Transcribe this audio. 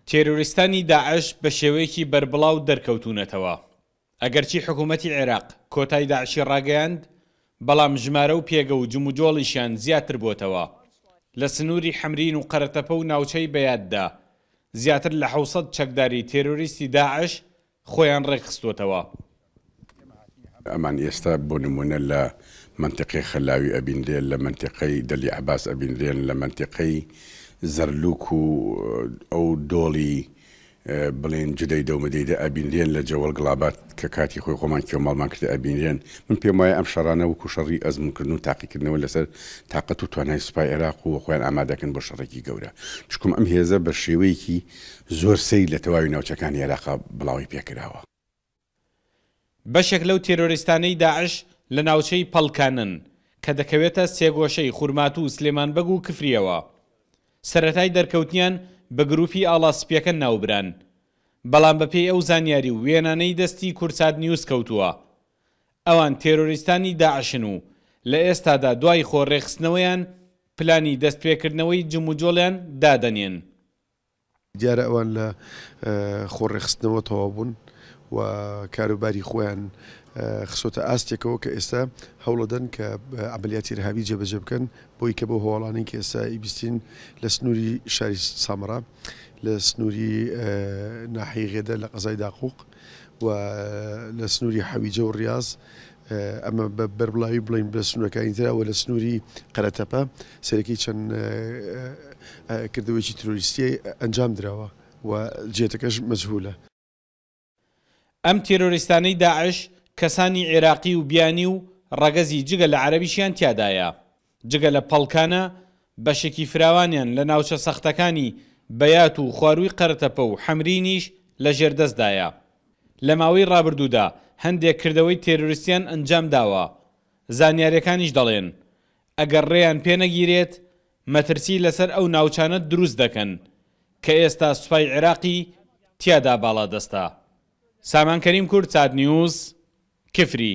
تێرۆریستانی داعش بە شێوەیەکی بەربڵاو دەرکەوتونەتەوە. ئەگەرچی حکوومەتی عێراق کۆتای داعشی ڕاگەیاند، بەڵام ژمارە و پێگە و جموجۆڵیشیان زیاتر بۆتەوە. لە سنووری حەمرین و قەرەتەپە و ناوچەی بەیاددا زیاتر لە 700 چەکداری تێرۆریستی داعش خۆیان ڕێکخستوتەوە. ئەمان ئێستا بۆ نمونە لە منتقەی خەلاوی ئەبینرێن، لە منتقەی دەلی عەباس ئەبینرێن، لە منتقەی زەرلوک و ئەو دۆڵی بڵێن جدەی دەومەدەیدا ئەبینرێن، لە جەوەڵ گڵابات کە کاتی خۆی خۆمان کێوماڵمان کرد ئەبینرێن. من پێم وایە ئەم شەڕانە وەکو شەڕی ئەزمونکردن و تاقیکردنەوە لەسەر تااقەت و توانای سوپای عێراق و خۆیان ئامادەکەن بۆ شەڕێکی گەورە، چکم ئەم هێزە بە شێوەیەکی زۆر سەیر لە تەواوی ناوچەکانی عێراقا بڵاوی پێکراوە. بەشێک لەو تێرۆریستانەی داعش لە ناوچەی پەڵکانن کە دەکەوێتە سێگۆشەی خورمات و سلێمانبەگ و کفریەوە. سەرەتای دەرکەوتنیان بە گروپی ئاڵاسپیەکە ناوبران، بەڵام بەپێی ئەو زانیاری و وێنانەی دەستی کورسات نیوز کەوتووە. ئەوان تێرۆریستانی داعشن و لە ئێستادا دوای خۆڕێخستنەوەیان پلانی دەستپێکردنەوەی جموجۆڵیان دادەنێن. دیارە ئەوان لە خۆڕێخستنەوە تەواو بوون و کاروباری خۆیان خسۆتە ئاستێکەوە کە ئێستا هەوڵەدەن کە عملیاتی ڕەهابی جێبەجێ بکەن بۆی کە بۆ هەواڵانی کە ئێستا ئیبیستین لە سنووری شاری سامرا، لە سنووری ناحیەی غێدە لە قەزای داقوق و لە سنووری حەویجە و ڕیاض، ئەمە بە بەربڵاوی بڵین بە سنوورەکانی ترەوە لە سنووری قەرەتەپە سەرەکی چەند کردەوەیکی ترۆریستی ئەنجام درراوە و جێتەکەش مەجهولە. ئەم تێرۆریستانەی داعش کەسانی عێراقی و بیانی و ڕەگەزی جگە لە عەرەبیشیان تیادایە. جگە لە پەڵکانە بەشێکی فراوانیان لە ناوچە سەختەکانی بەیات و خواروی قەرەتەپە و حەمرینیش لە ژێردەستدایە. لە ماوەی ڕابردوودا هەندێک کردەوەی تێرۆریستیان ئەنجام داوە. زانیاریەکانیش دەڵێن ئەگەر ڕێیان پێنەگیرێت مەترسی لەسەر ئەو ناوچانە دروست دەکەن کە ئێستا سوپای عێراقی تیادا باڵا دەستا. سامان کەریم کورد، چاد نیوز، کفری.